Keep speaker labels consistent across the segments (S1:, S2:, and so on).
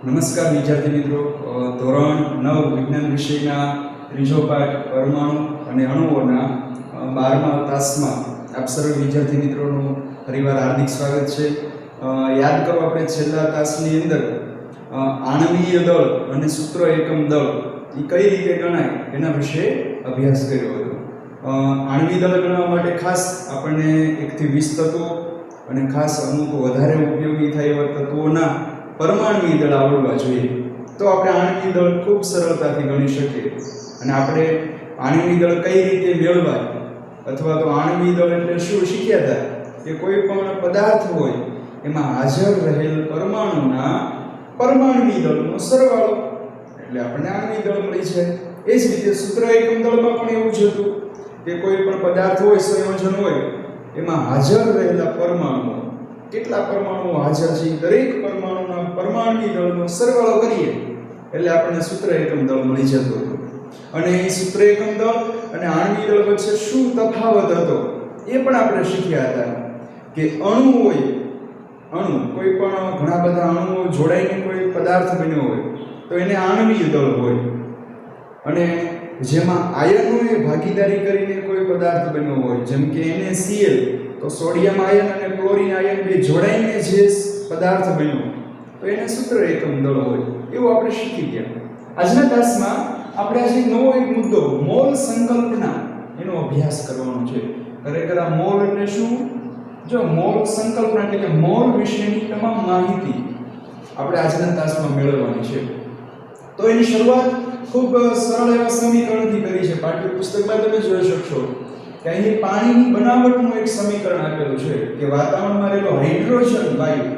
S1: નમસ્કાર વિદ્યાર્થી મિત્રો, ધોરણ 9 વિજ્ઞાન વિષયના ત્રીજો પાઠ પરમાણુ અને અણુઓના 12મા તાસમાં આપ સર્વ વિદ્યાર્થી મિત્રોનું ફરીવાર હાર્દિક સ્વાગત છે. યાદ કરો, આપણે છેલ્લા તાસની અંદર આણ્વીય દળ અને સૂત્ર એકમ દળ એ કઈ રીતે ગણાય એના વિશે અભ્યાસ કર્યો હતો. આણ્વીય દળ ગણવા માટે ખાસ આપણને 1 થી 20 તત્વો અને ખાસ અમુક વધારે ઉપયોગી થાય એવા તત્વોના પરમાણ્વીય દળ આવડવા જોઈએ, તો આપણે આણ્વીય દળ ખૂબ સરળતાથી ગણી શકીએ. અને આપણે આણ્વીય દળ કઈ રીતે મેળવાય અથવા તો આણ્વીય દળ એટલે શું શીખ્યા હતા કે કોઈ પણ પદાર્થ હોય એમાં હાજર રહેલ પરમાણુના પરમાણ્વીય દળનો સરવાળો, એટલે આપણને આણ્વીય દળ મળી છે. એ જ રીતે સૂત્ર એકમ દળમાં પણ એવું જ હતું કે કોઈ પણ પદાર્થ હોય, સંયોજન હોય, એમાં હાજર રહેલા પરમાણુઓ, કેટલા પરમાણુઓ હાજર છે, દરેક પરમાણુના પરમાણ્વીય દળનો સરવાળો કરીએ એટલે આપણને સૂત્ર એકમ દળ મળી જતું હતું. અને એ સૂત્ર એકમ દળ અને આણ્વીય દળ વચ્ચે શું તફાવત હતો એ પણ આપણે શીખ્યા હતા કે અણુ હોય, અણુ કોઈ પણ ઘણા બધા અણુઓ જોડાઈને કોઈ પદાર્થ બન્યો હોય તો એને આણ્વીય દળ હોય. અને જેમાં આયનોએ ભાગીદારી કરીને કોઈ પદાર્થ બન્યો હોય, જેમ કે NaCl, તો સોડિયમ આયન અને ક્લોરીન આયન બે જોડાઈને જે પદાર્થ બન્યો તો એને સૂત્ર એકમ દળ હોય. એવું આપણે શીખી ગયા. આજના ક્લાસમાં આપણે આજે નવો એક મુદ્દો મોલ સંકલ્પના એનો અભ્યાસ કરવાનો છે. ખરેખર આ મોલ એટલે શું? જો મોલ સંકલ્પના એટલે કે મોલ વિશેની તમામ માહિતી આપણે આજના ક્લાસમાં મેળવવાની છે. તો એની શરૂઆત ખૂબ સરળ એવા સમીકરણથી કરી છે. પાઠ્યપુસ્તકમાં તમે જોઈ શકશો કે અહીં પાણીની બનાવટનું એક સમીકરણ આપેલું છે કે વાતાવરણમાં રહેલો હાઇડ્રોજન વાયુ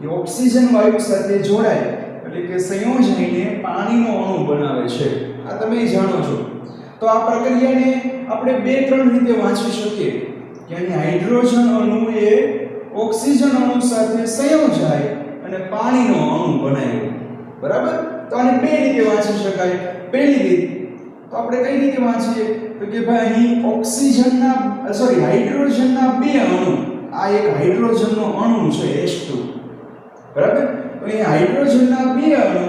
S1: એ ઓક્સિજન વાયુ સાથે જોડાય એટલે કે સંયોજનને પાણીનો અણુ બનાવે છે. આ તમે જાણો છો. તો આ પ્રક્રિયાને આપણે 2-3 રીતે વાંચી શકીએ કે અહીં હાઇડ્રોજન અણુ એ ઓક્સિજન અણુ સાથે સંયોજાય અને પાણીનો અણુ બનાવે. બરાબર? તો આને 2 રીતે વાંચી શકાય. પહેલી રીત તો આપણે કઈ રીતે વાંચીએ તો કે ભાઈ અહીં હાઇડ્રોજનના 2 અણુ, આ એક હાઇડ્રોજનનો અણુ છે H2, બરાબર? તો અહીં હાઇડ્રોજનના 2 અણુ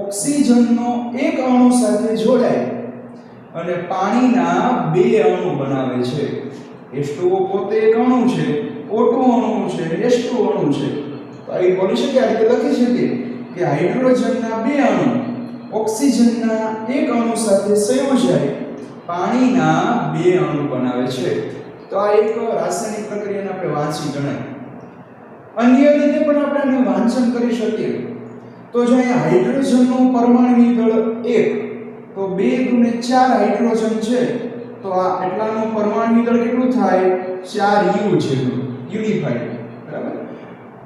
S1: ઓક્સિજનનો એક અણુ સાથે જોડાય અને પાણીના 2 અણુ બનાવે છે. H2O પોતે એક અણુ છે, O2 અણુ છે, H2 અણુ છે. તો આ બોલી શકીએ, આ રીતે લખી શકીએ કે હાઇડ્રોજનના 2 અણુ ઓક્સિજનના એક અણુ સાથે સંયોજાય પાણીના 2 અણુ બનાવે છે. તો આ એક રાસાયણિક પ્રક્રિયાને આપણે વાંચી ગણાય. અન્ય રીતે પણ આપણે આને વાંચન કરી શકીએ. તો જો અહીંયા હાઇડ્રોજનનો પરમાણ્વીય દળ 1, તો 2 દુને 4 હાઇડ્રોજન છે, તો આ એટલાનું પરમાણ્વીય દળ કેટલું થાય? 4U જેટલું, યુનિફાઈડ. બરાબર?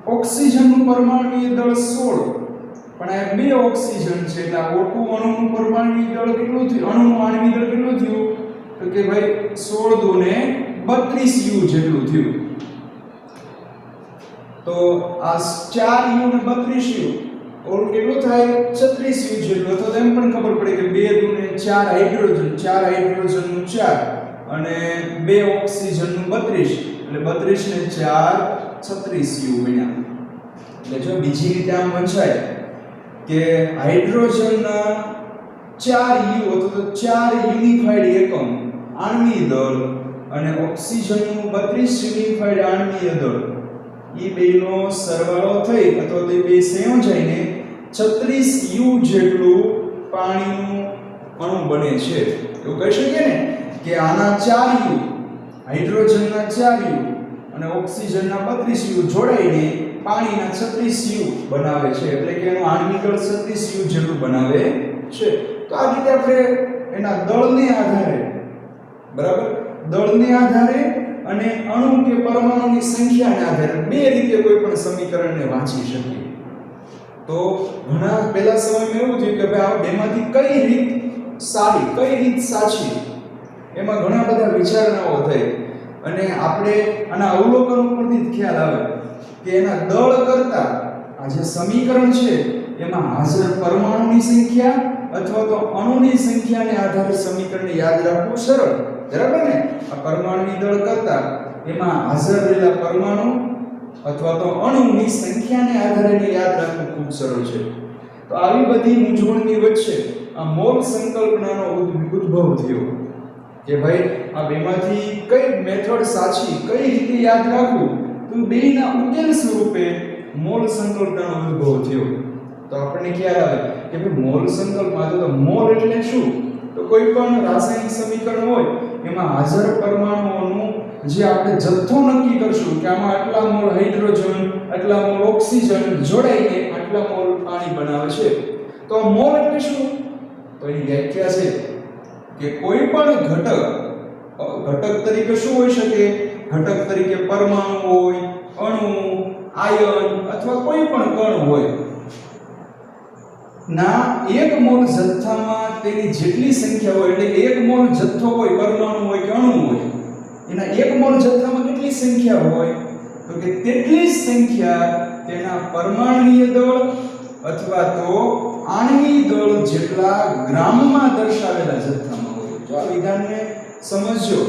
S1: ઓક્સિજનનું પરમાણ્વીય દળ 16, પણ આ 2 ઓક્સિજન છે એટલે O2 અણુનું પરમાણ્વીય દળ કેટલું થયું? અણુનું આણ્વીય દળ કેટલું થયું? તો કે ભાઈ 16 દુને 32U જેટલું થયું. તો આ 4U ને 32U ઓલ કેટલું થાય? 36U જેટલું. તો એમ પણ ખબર પડે કે 2 દુને 4 હાઇડ્રોજન, 4 હાઇડ્રોજનનું 4 અને 2 ઓક્સિજનનું 32, એટલે 32 ને 4 36U બન્યા. એટલે જો બીજી રીતે આમ વંચાય કે હાઇડ્રોજનના 4U અથવા તો 4 યુનિફાઈડ એકમ આણ્વીય દળ અને ઓક્સિજનનું 32 યુનિફાઈડ આણ્વીય દળ, એ બેનો સરવાળો થઈ અથવા તો બે સંયોજાઈને 36U જેટલું પાણીનું અણુ બને છે. એવું કહી શકીએ ને કે આના 4U, હાઇડ્રોજનના 4U અને ઓક્સિજનના 32U જોડાઈને પાણીના 36U બનાવે છે. એટલે કે એનું આણ્વિક દળ 36U જેટલું બનાવે છે. તો આ રીતે આપણે એના દળને આધારે, બરાબર, દળને આધારે અને અણુ કે પરમાણુની સંખ્યાને આધારે 2 રીતે કોઈ પણ સમીકરણને વાંચી શકીએ. તો ઘણા પહેલા સમયમાં એવું થયું કે ભાઈ આ બેમાંથી કઈ રીત સારી, કઈ રીત સાચી, એમાં ઘણા બધા વિચારણાઓ થઈ અને આપણે આના અવલોકન ઉપરથી જ ખ્યાલ આવે કે એના દળ કરતા આ જે સમીકરણ છે એમાં હાજર પરમાણુની સંખ્યા અથવા તો અણુની સંખ્યાને આધારે સમીકરણને યાદ રાખવું સરળ. બરાબર ને? આ પરમાણુની દળ કરતા એમાં હાજર રહેલા પરમાણુ અથવા તો અણુની સંખ્યાને આધારે યાદ રાખવું ખૂબ સરળ છે. તો આવી બધી મૂંઝવણની વચ્ચે આ મોલ સંકલ્પનાનો ઉદ્ભવ થયો કે ભાઈ આ બેમાંથી કઈ મેથડ સાચી, કઈ રીતે યાદ રાખવું, તો બેના ઉકેલ સ્વરૂપે મોલ સંકલ્પનાનો ઉદ્ભવ થયો. તો આપણને ખ્યાલ આવે કે ભાઈ મોલ સંકલ્પમાં તો મોલ એટલે શું? તો કોઈ પણ રાસાયણિક સમીકરણ હોય એમાં હાજર પરમાણુઓનું જે આપણે જથ્થો નક્કી કરશું કે આમાં આટલા મોલ હાઇડ્રોજન, આટલા મોલ ઓક્સિજન જોડાઈને આટલા મોલ પાણી બનાવે છે. તો આ મોલ એટલે શું? તો એની વ્યાખ્યા છે કે કોઈ પણ ઘટક તરીકે શું હોઈ શકે? ઘટક તરીકે પરમાણુ હોય, અણુ, આયન અથવા કોઈ પણ કણ હોય ના એક મોલ જથ્થામાં તેની જેટલી સંખ્યા હોય, એટલે એક મોલ જથ્થો હોય, પરમાણુ હોય કે અણુ હોય, એના એક મોલ જથ્થામાં કેટલી સંખ્યા હોય? તો કે તેટલી જ સંખ્યા તેના પરમાણુય દળ અથવા તો આણ્વિય દળ જેટલા ગ્રામમાં દર્શાવેલા જથ્થામાં હોય. જો આ વિધાનને સમજજો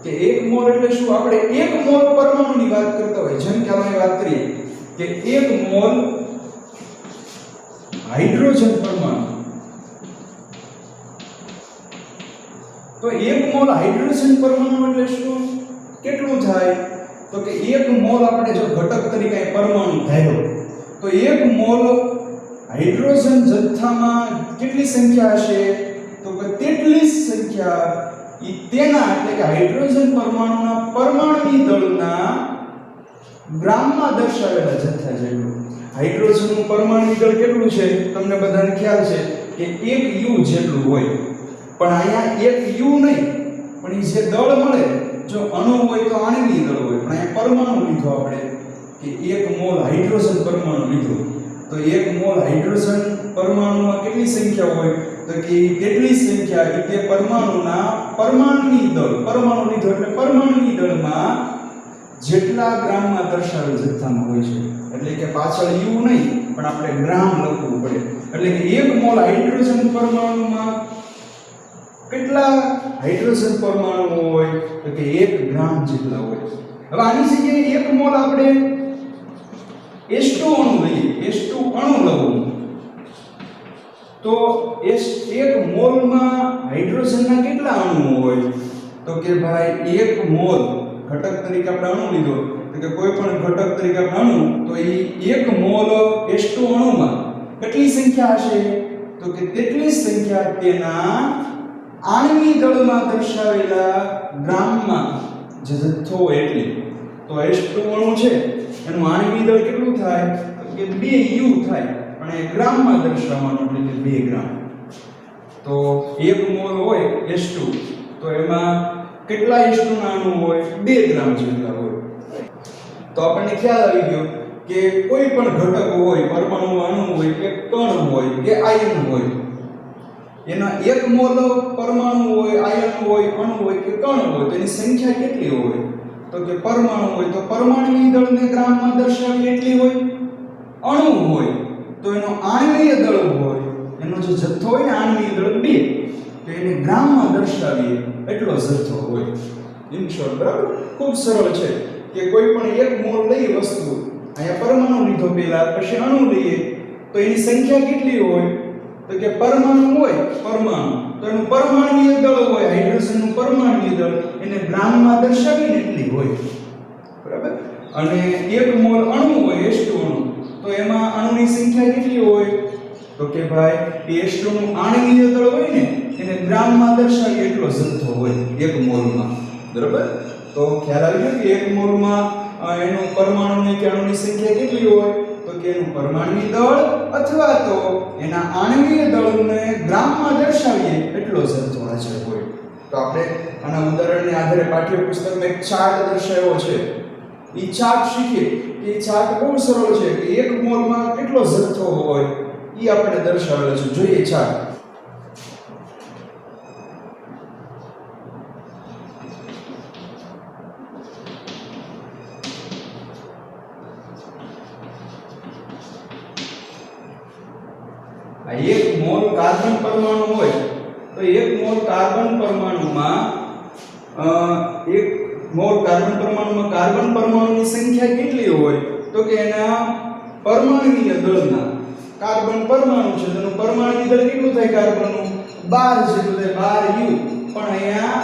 S1: કે એક મોલ એટલે શું? આપણે એક મોલ પરમાણુની વાત કરતા હોય, જેમ કે આપણે વાત કરીએ કે એક મોલ હાઇડ્રોજન પરમાણુ, તો એક મોલ હાઇડ્રોજન પરમાણુ એટલે શું? કેટલું થાય? તો કે એક મોલ આપણે જો ઘટક તરીકે પરમાણુ ધાર્યો તો એક મોલ હાઇડ્રોજન જથ્થામાં કેટલી સંખ્યા હશે? તો કે તેટલી જ સંખ્યા તેના એટલે કે હાઇડ્રોજન પરમાણુના પરમાણુય દળના ગ્રામમાં દર્શાવેલા જથ્થા જેટલું. હાઇડ્રોજનનું પરમાણુય દળ કેટલું છે? તમને બધાને ખ્યાલ છે કે 1 U જેટલું હોય. પણ અહીંયા 1 U નહીં, પણ એ જે દળ મળે, જો અણુ હોય તો આણ્વિય દળ હોય, પણ અહીંયા પરમાણુ લીધો આપણે કે 1 મોલ હાઇડ્રોજન પરમાણુ લીધો. તો 1 મોલ હાઇડ્રોજન પરમાણુમાં કેટલી સંખ્યા હોય? તો કે કેટલી સંખ્યા તે પરમાણુના પરમાણુય દળ, પરમાણુ લીધો એટલે પરમાણુય દળમાં જેટલા ગ્રામમાં દર્શાવેલ જથ્થામાં હોય છે. એટલે કે પાછળ યુ નહીં પણ આપણે ગ્રામ લખવું પડે. એટલે કે 1 મોલ હાઇડ્રોજન પરમાણુમાં કેટલા હાઇડ્રોજન પરમાણુ હોય? તો કે 1 ગ્રામ જેટલા હોય. હવે આની જગ્યાએ 1 મોલ આપણે H2 અણુ લઈએ, H2 અણુ લઉં તો 1 મોલમાં હાઇડ્રોજનના કેટલા અણુ હોય? તો કે ભાઈ 1 મોલ ઘટક તરીકે આપણે અણુ લીધો, તો કે કોઈ પણ ઘટક તરીકે આપણે અણુ, તો એ 1 મોલ H2 અણુમાં કેટલી સંખ્યા હશે? તો કે તેટલી સંખ્યા તેના આણ્વિય દળમાં દર્શાવેલા ગ્રામમાં જે જથ્થો એટલી. તો H2 અણુ છે એનું આણ્વિય દળ કેટલું થાય? તો કે 2 U થાય, પણ એ ગ્રામમાં દર્શાવવાનું એટલે કે 2 ગ્રામ. તો 1 મોલ હોય H2 તો એમાં કેટલા H2 ના અણુ હોય? 2 ગ્રામ જેટલા હોય. તો આપણને ખ્યાલ આવી ગયો કે કોઈ પણ ઘટક હોય, પરમાણુ, અણુ હોય કે કણ હોય કે આયન હોય, એના 1 મોલ પરમાણુ હોય, આયન હોય, અણુ હોય કે કણ હોય, તો એની સંખ્યા કેટલી હોય? તો કે પરમાણુ હોય તો પરમાણુય દળને ગ્રામમાં દર્શાવી એટલી હોય. અણુ હોય તો એનો આણ્વિય દળ હોય, એનો જે જથ્થો હોય ને આણ્વિય દળ 2, તો એને ગ્રામમાં દર્શાવીએ એટલો જથ્થો હોય. ઇન શોર્ટ, બરાબર? ખૂબ સરળ છે કે કોઈ પણ 1 મોલ લઈ વસ્તુ, અહીંયા પરમાણુ લીધો પહેલા, પછી અણુ લઈએ તો એની સંખ્યા કેટલી હોય? તો કે પરમાણુ હોય, પરમાણુ તો એનું પરમાણુય દળ હોય, હાઇડ્રોજનનું પરમાણુય દળ એને ગ્રામમાં દર્શાવીને એટલી હોય. બરાબર? અને 1 મોલ અણુ હોય, H2 અણુ, તો એમાં અણુની સંખ્યા કેટલી હોય? તો કે ભાઈ H2 નું આણ્વિય દળ હોય ને એને ગ્રામમાં દર્શાવીએ એટલો જથ્થો હોય 1 મોલમાં. બરાબર? તો ખ્યાલ આવી ગયો કે 1 મોલમાં એનો પરમાણુની કે અણુની સંખ્યા કેટલી હોય? તો કે એનું પરમાણુય દળ અથવા તો એના આણ્વિય દળને ગ્રામમાં દર્શાવીએ એટલો જથ્થો હાજર હોય. તો આપણે આના ઉદાહરણને આધારે પાઠ્યપુસ્તકમાં એક ચાર્ટ દર્શાવ્યો છે. એ ચાર્ટ શીખીએ. એ ચાર્ટ બહુ સરળ છે કે 1 મોલમાં કેટલો જથ્થો હોય એ આપણે દર્શાવેલો છે. જોઈએ ચાર્ટ. આ 1 મોલ કાર્બન પરમાણુ હોય તો 1 મોલ કાર્બન પરમાણુમાં 1 મોલ કાર્બન પરમાણુમાં કાર્બન પરમાણુની સંખ્યા કેટલી હોય? તો કે એના પરમાણુય દળના કાર્બન પરમાણુ છે તેનું પરમાણુ દળ કેટલું થાય કાર્બનનું 12 જેટલું થાય 12 U પણ અહીંયા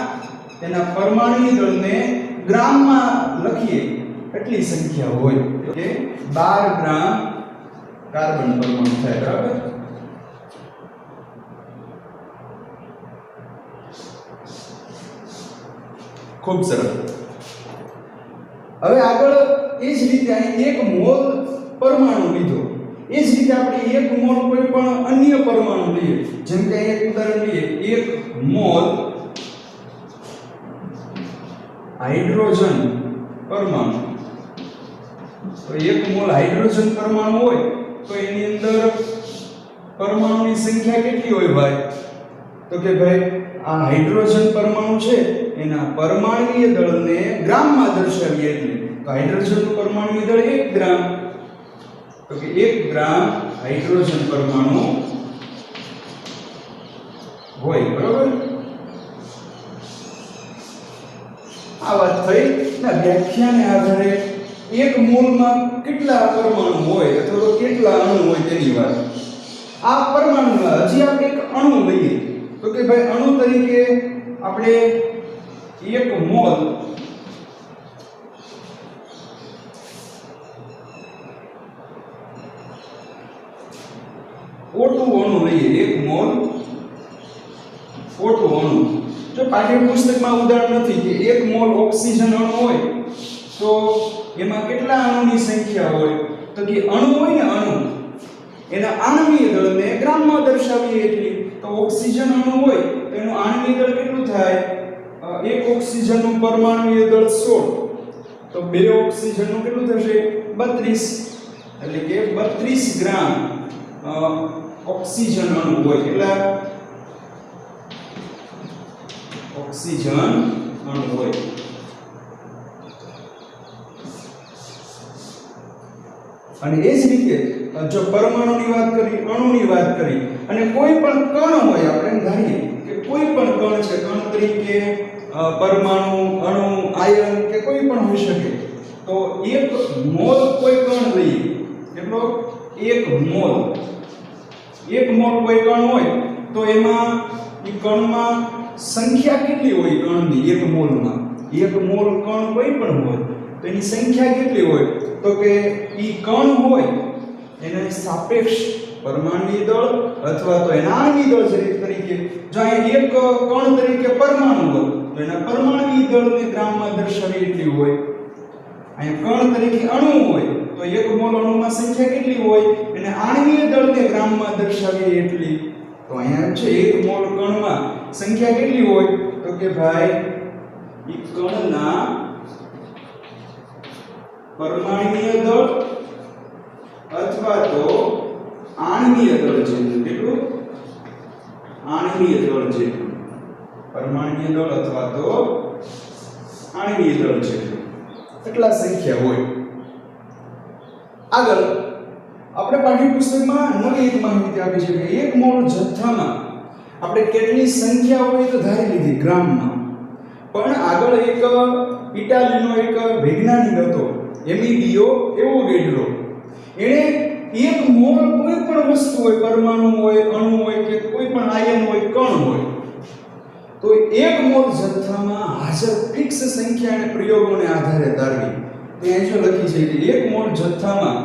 S1: તેના પરમાણુ દળને ગ્રામમાં લખીએ એટલી સંખ્યા હોય કે 12 ગ્રામ કાર્બન પરમાણુ થાય બરાબર ખૂબ સરસ હવે આગળ એ જ રીતે અહીં 1 મોલ પરમાણુ લીધો એ જ રીતે આપણે 1 મોલ કોઈ પણ અન્ય પરમાણુ લઈએ જેમ કે એક ઉદાહરણ લઈએ 1 મોલ હાઇડ્રોજન પરમાણુ તો 1 મોલ હાઇડ્રોજન પરમાણુ હોય તો એની અંદર પરમાણુની સંખ્યા કેટલી હોય ભાઈ તો કે ભાઈ આ હાઇડ્રોજન પરમાણુ છે એના પરમાણુય દળને ગ્રામમાં દર્શાવીએ એટલે તો હાઇડ્રોજનનું પરમાણુય દળ 1 ગ્રામ તો કે 1 ગ્રામ હાઇડ્રોજન પરમાણુ હોય બરાબર આ વાત થઈ ના વ્યાખ્યાને આધારે 1 મોલમાં કેટલા પરમાણુ હોય અથવા તો કેટલા અણુ હોય તેની વાત આ પરમાણુમાં હજી આપણે એક અણુ લઈએ તો કે ભાઈ અણુ તરીકે આપણે 1 મોલ O2 અણુ લઈએ 1 મોલ O2 અણુ જો પાઠ્યપુસ્તકમાં ઉદાહરણ નથી કે 1 મોલ ઓક્સિજન અણુ હોય તો એમાં કેટલા અણુની સંખ્યા હોય તો કે અણુ હોય ને અણુ એના આણ્વિય દળને ગ્રામમાં દર્શાવીએ એટલી તો ઓક્સિજન અણુ હોય તો એનું આણ્વિય દળ કેટલું થાય એક ઓક્સિજનનું પરમાણુય દળ 16 તો બે ઓક્સિજનનું કેટલું થશે 32 એટલે કે 32 ગ્રામ ઓક્સિજન અણુ હોય કેટલા ઓક્સિજન અણુ હોય અને એ જ રીતે જો પરમાણુની વાત કરી અણુની વાત કરી અને કોઈ પણ કણ હોય આપણે ધારીએ કે કોઈ પણ કણ છે કણ તરીકે પરમાણુ અણુ આયન કે કોઈ પણ હોઈ શકે તો 1 મોલ કોઈ કણ લઈએ કેટલો 1 મોલ 1 મોલ કોઈ કણ હોય તો એમાં એ કણમાં સંખ્યા કેટલી હોય કણની 1 મોલમાં 1 મોલ કણ કોઈ પણ હોય તો એની સંખ્યા કેટલી હોય તો કે ઈ કણ હોય એને સાપેક્ષ પરમાણુય દળ અથવા તો એના આણ્વિય દળ તરીકે જો અહીં એક કણ તરીકે પરમાણુ હોય તો એના પરમાણુય દળને ગ્રામમાં દર્શાવી એટલી હોય અહીં કણ તરીકે અણુ હોય તો 1 મોલ અણુમાં સંખ્યા કેટલી હોય એને આણ્વિય દળને ગ્રામમાં દર્શાવી એટલી તો અહીંયા છે 1 મોલ કણમાં સંખ્યા કેટલી હોય તો કે ભાઈ ઈ કણના પરમાણુય દળ અથવા તો આણ્વિય દળ છે કેટલું આણ્વિય દળ છે પરમાણુય દળ અથવા તો આણ્વિય દળ છે એટલા સંખ્યા હોય આગળ આપણે પાઠ્યપુસ્તકમાં નવી એક માહિતી આપી છે કે 1 મોલ જથ્થામાં આપણે કેટલી સંખ્યા હોય તો ધારી લીધી ગ્રામમાં પણ આગળ એક ઇટાલીનો એક વૈજ્ઞાનિક હતો એમિલિયો એવોગાડ્રો એણે 1 મોલ કોઈ પણ વસ્તુ હોય પરમાણુ હોય અણુ હોય કે કોઈ પણ આયન હોય કણ હોય તો 1 મોલ જથ્થામાં હાજર ફિક્સ સંખ્યા અને પ્રયોગોને આધારે તારવી ત્યાં જો લખી છે કે 1 મોલ જથ્થામાં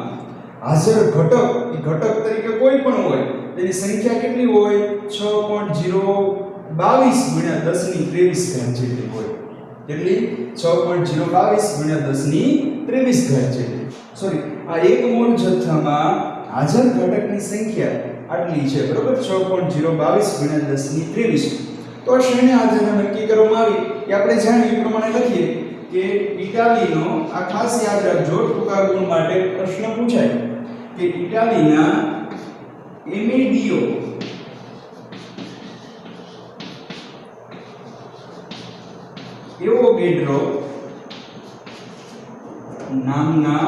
S1: હાજર ઘટક એ ઘટક તરીકે કોઈ પણ હોય તેની સંખ્યા કેટલી હોય 6.022 ગુણ્યા 10 ની 23 ઘાત જેટલી હોય કેટલી 6.022 ગુણ્યા 10 ની 23 ઘાત જેટલી સોરી આ 1 મોલ જથ્થામાં હાજર ઘટકની સંખ્યા આટલી છે બરોબર 6.022 ગુણ્યા 10 ની 23 તો આ શ્રેણી આધારે નક્કી કરવામાં આવી કે આપણે જાણીએ એ પ્રમાણે લખીએ કે ઇટાલીનો આ ખાસ યાદ રાખજો ટૂંકા ગુણ માટે પ્રશ્ન પૂછાય કે ઇટાલીના એમિલિયો એવોગાડ્રો નામના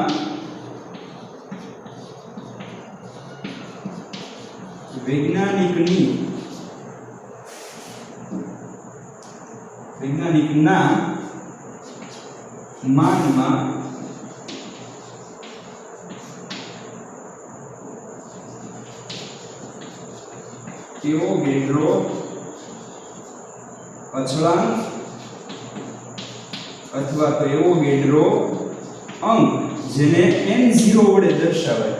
S1: વૈજ્ઞાનિકના માનમાં એવોગેડ્રો અચળાંક અથવા તો એવોગેડ્રો અંક જેને n0 વડે દર્શાવાય.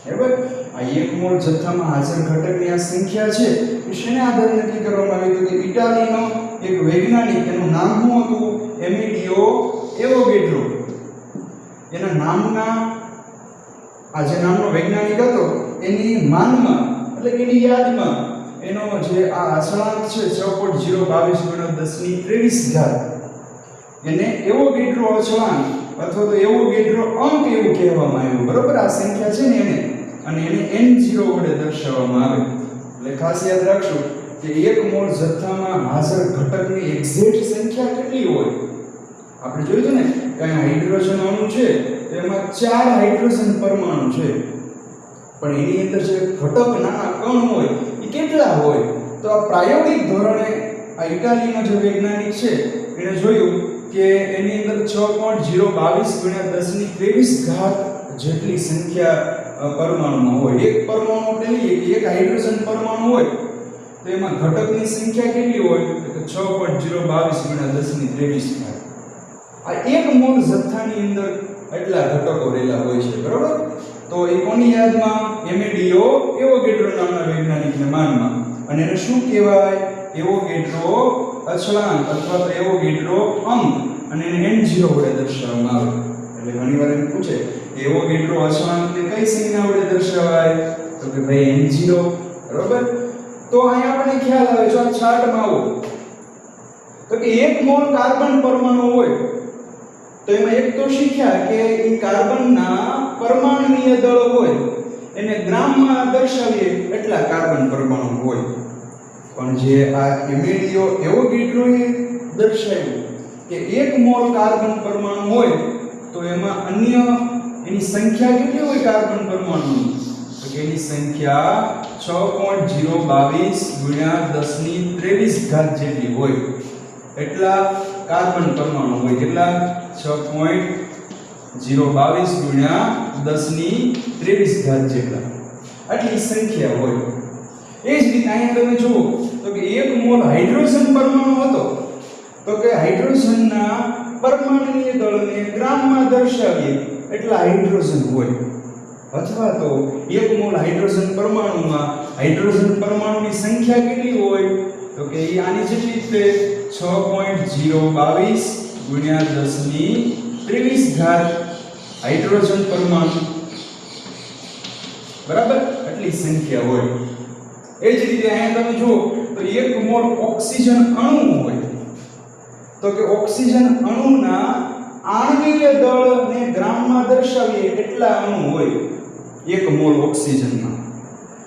S1: બરાબર? આ એક મોલ જથ્થામાં હાજર ઘટકની આ સંખ્યા છે એ શેને આધારે નક્કી કરવામાં આવી હતું કે ઇટાલીનો એક વૈજ્ઞાનિક, એનું નામ શું હતું? એમિલિયો એવોગેડ્રો. એના નામના આ જે નામનો વૈજ્ઞાનિક હતો એની માનમાં એટલે કે એની યાદમાં એનો જે આ અચળાંક છે 6.022 એને એવોગેડ્રો અચળાંક અથવા તો એવોગેડ્રો અંક એવું કહેવામાં આવ્યું. બરોબર? આ સંખ્યા છે ને એને અને એને n0 વડે દર્શાવવામાં આવે. એટલે ખાસ યાદ રાખજો કે એક મોલ જથ્થામાં હાજર ઘટકની એક્ઝેક્ટ સંખ્યા કેટલી હોય. આપણે જોયું હતું ને કે હાઇડ્રોજન અણુ છે તો એમાં 4 હાઇડ્રોજન પરમાણુ છે, પણ એની અંદર જે ઘટક નાના કણ હોય એ કેટલા હોય? તો આ પ્રાયોગિક ધોરણે આ ઇટાલીનો જે વૈજ્ઞાનિક છે એને જોયું કે એની અંદર 6.022 જેટલી સંખ્યા પરમાણુમાં હોય. એક પરમાણુ એટલે લઈએ કે એક હાઇડ્રોજન પરમાણુ હોય તો એમાં ઘટકની સંખ્યા કેટલી હોય? તો 6.022 આ એક મોલ જથ્થાની અંદર એટલા ઘટકો રહેલા હોય છે. બરોબર? તો એ કોની યાદમાં? એમિલિયો એવોગેડ્રો નામના વૈજ્ઞાનિકના માનમાં. અને એને શું કહેવાય? એવોગેડ્રો અચળાંક અથવા તો એવોગેડ્રો અંક, અને એને n0 વડે દર્શાવવામાં આવે. એટલે ઘણીવાર એમ પૂછે કે એવોગેડ્રો અચળાંકને કઈ સંજ્ઞા વડે દર્શાવાય? તો કે ભાઈ n0. બરોબર? તો અહીંયા આપણે ખ્યાલ આવે જો આ ચાર્ટમાં આવો તો કે એક મોલ કાર્બન પરમાણુ હોય તો એમાં એક તો શીખ્યા કે એ કાર્બનના પરમાણુય દળ હોય એને ગ્રામમાં દર્શાવીએ એટલા કાર્બન પરમાણુ હોય. પણ જે આ એમિલિયો એવોગેડ્રોએ દર્શાવ્યું કે એક મોલ કાર્બન પરમાણુ હોય તો એમાં અન્ય એની સંખ્યા કેટલી હોય કાર્બન પરમાણુની? તો કે એની સંખ્યા 6.022 જેટલી હોય. એટલા કાર્બન પરમાણુ હોય. કેટલા? 6.022 જેટલા. આટલી સંખ્યા હોય. એ જ રીતે અહીંયા તમે જુઓ તો કે એક મોલ હાઇડ્રોજન પરમાણુ હતો તો કે હાઇડ્રોજનના પરમાણુય દળને ગ્રામમાં દર્શાવીએ એટલા હાઇડ્રોજન હોય. અથવા તો એક મોલ હાઇડ્રોજન પરમાણુમાં હાઇડ્રોજન પરમાણુની સંખ્યા કેટલી હોય? તો કે એ આની જેટલી છે 6.022 હાઇડ્રોજન પરમાણુ. બરાબર? આટલી સંખ્યા હોય. એ જ રીતે અહીંયા તમે જુઓ તો એક મોલ ઓક્સિજન અણુ હોય તો કે ઓક્સિજન અણુના આણ્વિય દળને ગ્રામમાં દર્શાવીએ એટલા અણુ હોય એક મોલ ઓક્સિજનમાં.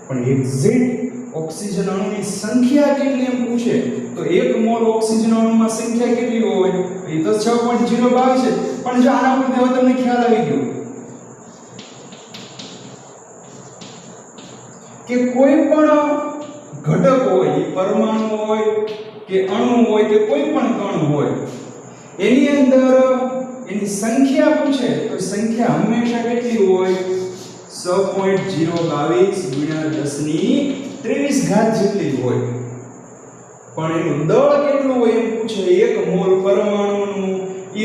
S1: પણ એક્ઝેક્ટ ઓક્સિજન અણુની સંખ્યા કેટલી એમ પૂછે તો એક મોલ ઓક્સિજન અણુમાં સંખ્યા કેટલી હોય? એ તો 6.022 છે. પણ જો આના પરથી હવે તમને ખ્યાલ આવી ગયો કે કોઈ પણ ઘટક હોય, એ પરમાણુ હોય કે અણુ હોય કે કોઈ પણ કણ હોય, એની અંદર એની સંખ્યા પૂછે તો સંખ્યા હંમેશા કેટલી હોય? 6.022 જેટલી હોય. પણ એનું દળ કેટલું હોય એમ પૂછે. એક મોલ પરમાણુનું,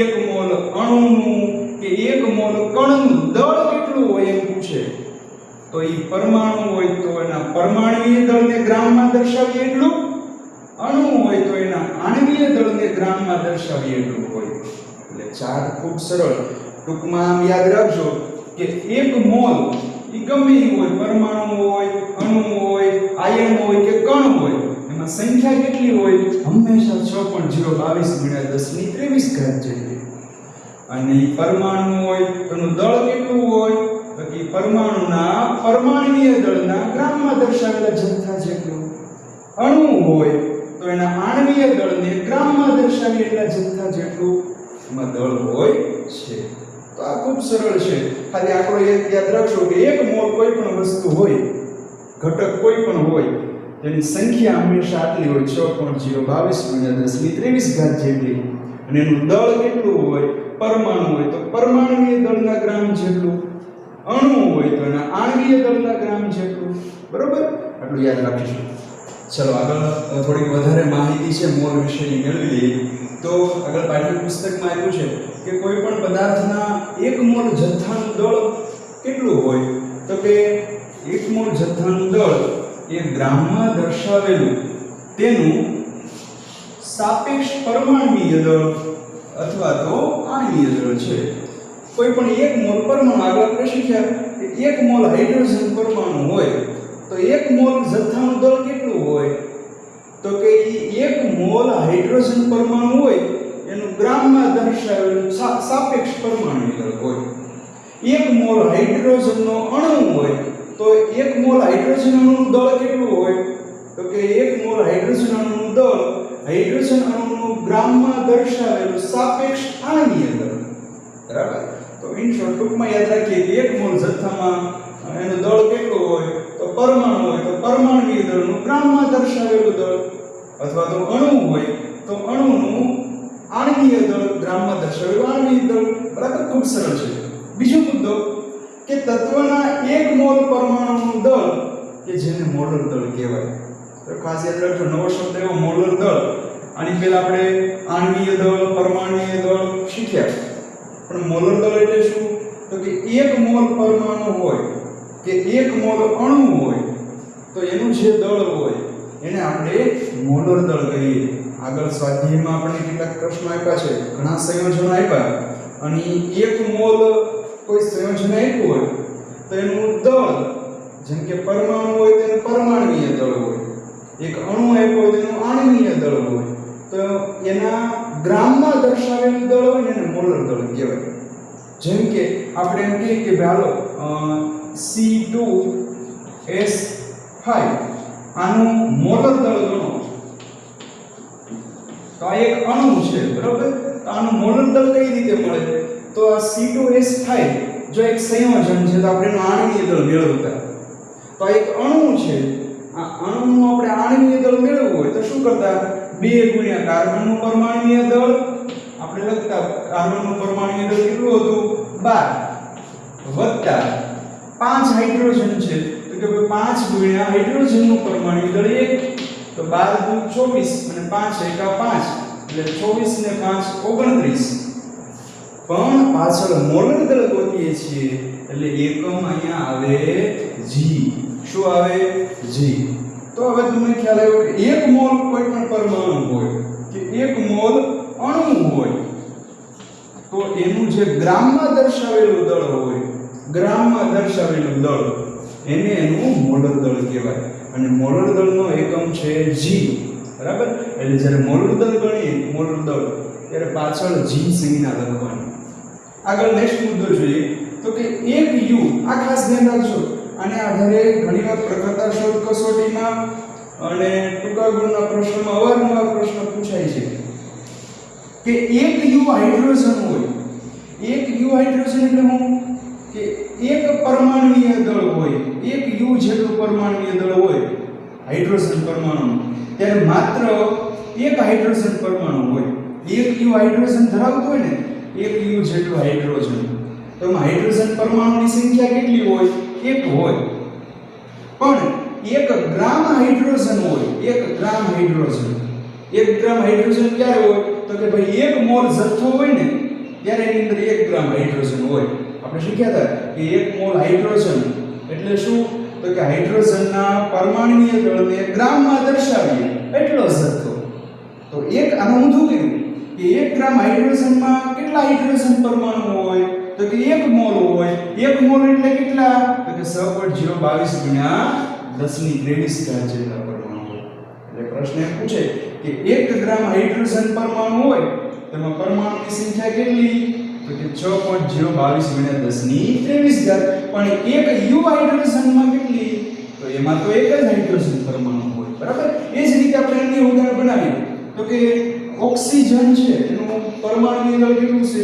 S1: એક મોલ અણુનું કે એક મોલ કણનું દળ કેટલું હોય એમ પૂછે તો એ પરમાણુ હોય તો એના પરમાણુય દળને ગ્રામમાં દર્શાવીએ એટલું, અણુ હોય તો એના આણ્વિય દળને ગ્રામમાં દર્શાવીએ એટલું હોય. એટલે ચાર્ટ ખૂબ સરળ. ટૂંકમાં આમ યાદ રાખજો કે એક મોલ એ ગમે એ હોય, પરમાણુ હોય, અણુ હોય, આયન હોય કે કણ હોય, એમાં સંખ્યા કેટલી હોય? હંમેશા 6.022 જેટલી. અને એ પરમાણુ હોય તો એનું દળ કેટલું હોય? તો કે પરમાણુના પરમાણુય દળના ગ્રામમાં દર્શાવેલા જથ્થા જેટલું. અણુ હોય તો એના આણ્વિય દળને ગ્રામમાં દર્શાવીએ એટલા જથ્થા જેટલું એમાં દળ હોય છે. તો આ ખૂબ સરળ છે. ખાલી આંકડો યાદ રાખજો કે એક મોલ કોઈ પણ વસ્તુ હોય, ઘટક કોઈ પણ હોય, તેની સંખ્યા હંમેશા આટલી હોય 6.022 જેટલી. અને એનું દળ કેટલું હોય? પરમાણુ હોય તો પરમાણુય દળના ગ્રામ જેટલું, અણુ હોય તો એના આણ્વિય દળના ગ્રામ જેટલું. બરોબર? આટલું યાદ રાખીશું. ચલો આગળ થોડીક વધારે માહિતી છે મોલ વિશેની મેળવી લઈએ. તો આગળ પાઠ્યપુસ્તકમાં આપ્યું છે કે કોઈ પણ પદાર્થના 1 મોલ જથ્થાનું દળ કેટલું હોય? તો કે 1 મોલ જથ્થાનું દળ એ ગ્રામમાં દર્શાવેલું તેનું સાપેક્ષ પરમાણુય દળ અથવા તો આણ્વીય દળ છે. કોઈ પણ 1 મોલ પરમાણુ, આગળ આપણે શીખ્યા કે 1 મોલ હાઇડ્રોજન પરમાણુ હોય તો 1 મોલ જથ્થાનું દળ કેટલું હોય? તો કે 1 મોલ હાઇડ્રોજન પરમાણુ હોય એનું ગ્રામમાં દર્શાવેલું સાપેક્ષ પરમાણુય દળ હોય. 1 મોલ હાઇડ્રોજનનો અણુ હોય તો 1 મોલ હાઇડ્રોજન અણુનું દળ કેટલું હોય? તો કે 1 મોલ હાઇડ્રોજન અણુનું દળ હાઇડ્રોજન અણુનું ગ્રામમાં દર્શાવેલું સાપેક્ષ આણ્વીય દળ. બરાબર. તો ઇન શોર્ટ ટૂંકમાં યાદ રાખીએ કે 1 મોલ જથ્થામાં એનું દળ કેટલું હોય? તો પરમાણુ હોય તો પરમાણુય દળનું ગ્રામમાં દર્શાવેલું દળ, અથવા તો અણુ હોય તો અણુનું આણ્વીય દળ ગ્રામમાં દર્શાવેલું આણ્વીય દળ. બરાબર, ખૂબ સરળ છે. બીજો મુદ્દો કે તત્વના 1 મોલ પરમાણુનું દળ કે જેને મોલર દળ કહેવાય. તો ખાસ યાદ રાખજો, નવો શબ્દ એવો મોલર દળ. આની પહેલા આપણે આણ્વીય દળ, પરમાણુય દળ શીખ્યા, પણ મોલર દળ એટલે શું? તો કે 1 મોલ પરમાણુ હોય કે 1 મોલ અણુ હોય તો એનું જે દળ હોય એને આપણે મોલર દળ કહીએ. આગળ સ્વાધ્યાયમાં આપણે કેટલાક પ્રશ્નો આપ્યા છે, ઘણા સંયોજનો આપ્યા, અને 1 મોલ કોઈ સંયોજન આપ્યું હોય તો એનું દળ, જેમ કે પરમાણુ હોય તો એનું પરમાણુય દળ હોય, એક અણુ આપ્યો હોય તો એનું આણ્વીય દળ હોય, તો એના ગ્રામમાં દર્શાવેલું દળ હોય ને એને મોલર દળ કહેવાય. જેમ કે આપણે એમ કહીએ કે હાલો C2H5 આનું મોલર દળ ગણો, તો આ એક અણુ છે, બરાબર. તો આનું મોલર દળ કઈ રીતે મળે? તો આ C2H5 જો એક સંયોજન છે તો આપણે એનું આણ્વીય દળ મેળવતા. તો આ એક અણુ છે, આ અણુનું આપણે આણ્વીય દળ મેળવવું હોય તો શું કરતા? 2 ગુણ્યા કાર્બનનું પરમાણુય દળ આપણે લખતા. કાર્બનનું પરમાણુય દળ કેટલું હતું? 12 વત્તા 5 હાઇડ્રોજન છે તો કે 5 ગુણ્યા હાઇડ્રોજનનું પરમાણુય દળ 1, તો 12 દુ 24 અને 5 એકા 5 એટલે 24 ને 5 29. પણ પાછળ મોલર દળ ગોતીએ છીએ એટલે એકમ અહીંયા આવે G. શું આવે? G. તો હવે તમને ખ્યાલ આવ્યો કે 1 મોલ કોઈ પણ પરમાણુ હોય કે 1 મોલ અણુ હોય તો એનું જે ગ્રામમાં દર્શાવેલું દળ હોય, ગ્રામમાં દર્શાવેલું દળ એને એનું મોલર દળ કહેવાય. અને મોલર દળનો એકમ છે G. બરાબર. એટલે જ્યારે મોલર દળ ગણીએ, મોલર દળ, ત્યારે પાછળ G સંજ્ઞા લખવાની. આગળ નેક્સ્ટ મુદ્દો જોઈએ તો કે 1 U, આ ખાસ ધ્યાન રાખજો, આને આધારે ઘણીવાર પ્રકૃતા શોધ કસોટીમાં અને ટૂંકા ગુણના પ્રશ્નમાં અવારનવાર પ્રશ્ન પૂછાય છે કે 1 U હાઇડ્રોજન હોય. 1 U હાઇડ્રોજન એટલે શું? કે એક પરમાણુય દળ હોય, 1 U જેટલું પરમાણુય દળ હોય હાઇડ્રોજન પરમાણુ, ત્યારે માત્ર એક હાઇડ્રોજન પરમાણુ હોય. 1 U હાઇડ્રોજન ધરાવતું હોય ને, 1 U જેટલું હાઇડ્રોજન, તો એમાં હાઇડ્રોજન પરમાણુની સંખ્યા કેટલી હોય? 1 હોય. પણ 1 ગ્રામ હાઇડ્રોજન હોય, 1 ગ્રામ હાઇડ્રોજન. 1 ગ્રામ હાઇડ્રોજન ક્યારે હોય? તો કે ભાઈ 1 મોલ જથ્થો હોય ને ત્યારે એની અંદર 1 ગ્રામ હાઇડ્રોજન હોય. આપણે શીખ્યા હતા કે 1 મોલ હાઇડ્રોજન એટલે શું? તો કે હાઇડ્રોજનના પરમાણુય દળને ગ્રામમાં દર્શાવીએ એટલો જથ્થો. તો એક આનું ઊંધું કર્યું કે 1 ગ્રામ હાઇડ્રોજનમાં કેટલા હાઇડ્રોજન પરમાણુ હોય? તો કે 1 મોલ હોય. 1 મોલ એટલે કેટલા? તો કે 6.022 ગુણ્યા 1023 જેટલા પરમાણુ હોય. એટલે પ્રશ્ન એમ પૂછે કે 1 ગ્રામ હાઇડ્રોજન પરમાણુ હોય તેમાં પરમાણુની સંખ્યા કેટલી? તો કે 6.022 ગુણ્યા 1023. પણ 1 U હાઇડ્રોજનમાં કેટલી? તો એમાં તો એક જ હાઇડ્રોજન પરમાણુ હોય. બરાબર. એ જ રીતે આપણે એની ઉદાહરણ બનાવીએ તો કે ઓક્સિજન છે એનું પરમાણુય દળ કેટલું છે?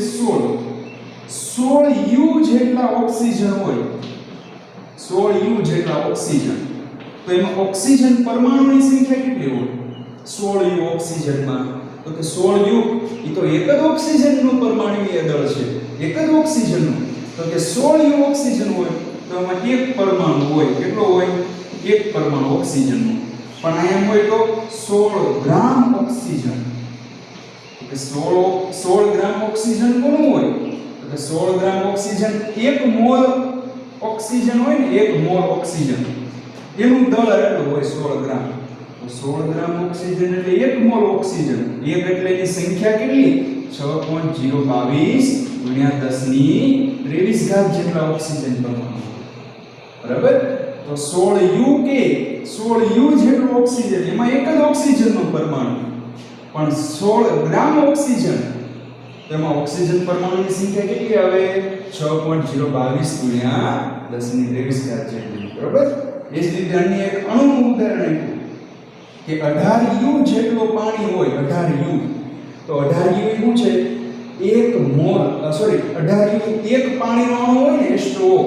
S1: 16 U જેટલા ઓક્સિજન હોય, 16 U જેટલા ઓક્સિજન. તો એમાં ઓક્સિજન પરમાણુની સંખ્યા કેટલી હોય? 16 U ઓક્સિજનમાં. તો કે 16 U એ તો એક જ ઓક્સિજનનું પરમાણુય દળ છે, એક જ ઓક્સિજનનું. તો કે 16 U ઓક્સિજન હોય તો એમાં એક પરમાણુ હોય. કેટલો હોય? એક પરમાણુ ઓક્સિજનનું. પણ અહીંયા હોય તો 16 ગ્રામ ઓક્સિજન. કે 16 ગ્રામ ઓક્સિજન કોનું હોય? તો કે 16 ગ્રામ ઓક્સિજન 1 મોલ ઓક્સિજન હોય ને, 1 મોલ ઓક્સિજન એનું દળ એટલું હોય 16 ગ્રામ. તો 16 ગ્રામ ઓક્સિજન એટલે 1 મોલ ઓક્સિજન. 1 એટલે એની સંખ્યા કેટલી? 6.022 ગુણ્યા 1023 ઘાત જેટલા ઓક્સિજન પરમાણુ. બરાબર? તો 16 u જેટલો ઓક્સિજન, એમાં એક જ ઓક્સિજનનો પરમાણુ, પણ 16 ગ્રામ ઓક્સિજન, તેમાં ઓક્સિજન પરમાણુની સંખ્યા કેટલી આવે? 6.022 ગુણ્યા 1023 ઘાત જેટલી. બરાબર? એ જ રીતે અન્ય એક અણુનું ઉદાહરણ આપ્યું કે 18 u જેટલો પાણી હોય. 18 u, તો 18 u શું છે? 1 મોલ 18 u એક પાણીનો અણુ હોય ને, H2O.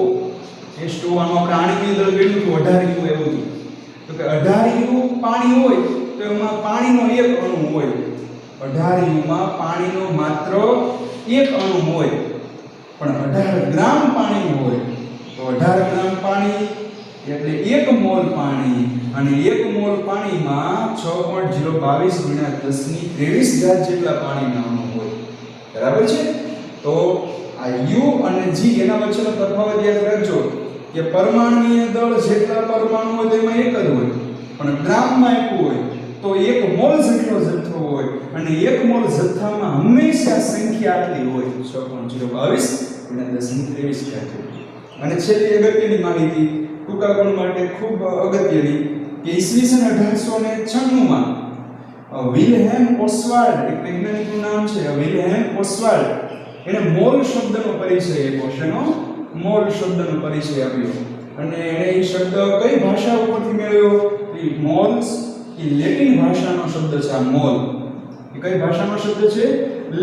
S1: H2O આનું આપણે આની અંદર કેટલું હતું? 18 u એવું હતું. તો કે 18 u પાણી હોય તો એમાં પાણીનો એક અણુ હોય. 18 u માં પાણીનો માત્ર એક અણુ હોય, પણ 18 ગ્રામ પાણી હોય. તો 18 ગ્રામ પાણી એટલે 1 મોલ પાણી, અને 1 મોલ પાણીમાં 6.022 ગુણ્યા 1023 ઘાત જેટલા પાણીના અણુ હોય. બરાબર છે? તો આ u અને g એના વચ્ચેનો તફાવત યાદ રાખજો કે પરમાણુની દળ જેટલા પરમાણુ હોય તેમાં એક જ હોય, પણ ગ્રામમાં આપ્યું હોય તો 1 મોલ જેટલો જથ્થો હોય, અને 1 મોલ જથ્થામાં હંમેશા સંખ્યા આટલી હોય 6.022 ગુણ્યા 1023 ઘાત. અને છેલ્લી અગત્યની માહિતી ટૂંકા ગુણ માટે ખૂબ અગત્યની કે ઈસવીસન 1896 માં વિલ્હેમ ઓસ્વાલ્ડ, એક વૈજ્ઞાનિકનું નામ છે વિલ્હેમ ઓસ્વાલ્ડ, એને મોલ શબ્દનો પરિચય આપ્યો. શેનો? મોલ શબ્દનો પરિચય આપ્યો. અને એને એ શબ્દ કઈ ભાષા ઉપરથી મેળવ્યો? એ મોલ્સ એ લેટિન ભાષાનો શબ્દ છે. આ મોલ એ કઈ ભાષાનો શબ્દ છે?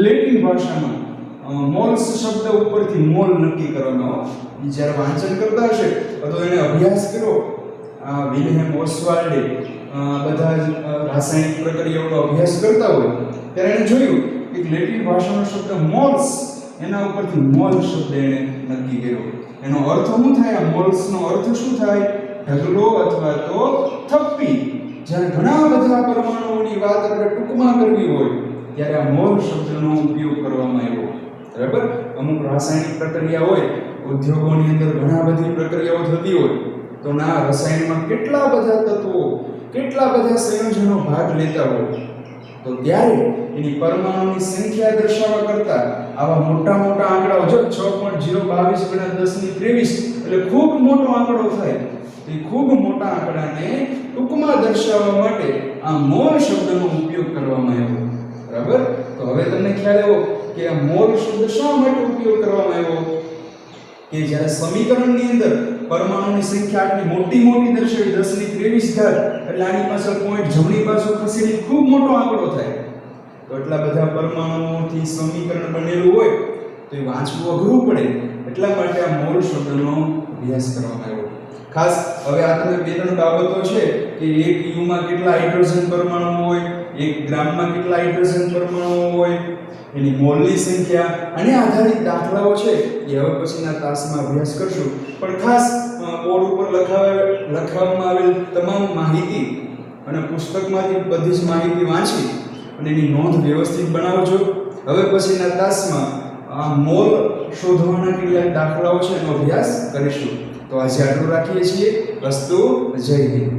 S1: લેટિન ભાષાનો. મોલ્સ શબ્દ ઉપરથી મોલ નક્કી કરવાનો. જ્યારે વાંચન કરતા હશે તો એને અભ્યાસ કરો. આ વિલ્હેમ ઓસ્વાલ્ડે બધા જ રાસાયણિક પ્રક્રિયાઓનો અભ્યાસ કરતા હોય ત્યારે એને જોયું કે લેટિન ભાષાનો શબ્દ મોલ્સ, એના ઉપરથી મોલ શબ્દ એને નક્કી કર્યો. એનો અર્થ શું થાય? આ મોલ્સનો અર્થ શું થાય? ઢગલો અથવા તો થપ્પી. જ્યારે ઘણા બધા પરમાણુઓની વાત આપણે ટૂંકમાં કરવી હોય ત્યારે આ મોલ શબ્દનો ઉપયોગ કરવામાં આવ્યો. બરાબર? અમુક રાસાયણિક પ્રક્રિયા હોય, ઉદ્યોગોની અંદર ઘણા બધી પ્રક્રિયાઓ થતી હોય, તો ના રસાયણમાં કેટલા બધા તત્વો, કેટલા બધા સંયોજનો ભાગ લેતા હોય, તો ત્યારે એની પરમાણુની સંખ્યા દર્શાવવા કરતા આવા મોટા મોટા આંકડાઓ, જો 6.022 ગુણ્યા 1023 એટલે ખૂબ મોટો આંકડો થાય. એ ખૂબ મોટા આંકડાને ટૂંકમાં દર્શાવવા માટે આ મોલ શબ્દનો ઉપયોગ કરવામાં આવ્યો. બરાબર? તો હવે તમને ખ્યાલ આવ્યો કે આ મોલ શબ્દ શા માટે ઉપયોગ કરવામાં આવ્યો? કે જ્યારે સમીકરણની અંદર પરમાણુની સંખ્યા આટલી મોટી દર્શાવી 1023 ઘાત, એટલે આની પાછળ પોઈન્ટ જમણી બાજુ ખસેડી ખૂબ મોટો આંકડો થાય. તો એટલા બધા પરમાણુઓથી સમીકરણ બનેલું હોય તો એ વાંચવું અઘરું પડે. એટલા માટે આ મોલ શબ્દનો અભ્યાસ કરવામાં આવ્યો. ખાસ હવે આ તમને બે ત્રણ બાબતો છે કે 1 u માં કેટલા હાઇડ્રોજન પરમાણુ હોય, 1 ગ્રામમાં કેટલા હાઇડ્રોજન પરમાણુ હોય, એની મોલની સંખ્યા અને આધારિત દાખલાઓ છે એ હવે પછીના તાસમાં અભ્યાસ કરશું. પણ ખાસ બોર્ડ ઉપર લખવામાં આવેલ તમામ માહિતી અને પુસ્તકમાંથી બધી જ માહિતી વાંચી અને એની નોંધ વ્યવસ્થિત બનાવજો. હવે પછીના તાસમાં આ મોલ શોધવાના કેટલાક દાખલાઓ છે એનો અભ્યાસ કરીશું. તો આજે આટલું રાખીએ છીએ. અસ્તુ. જય હિન્દ.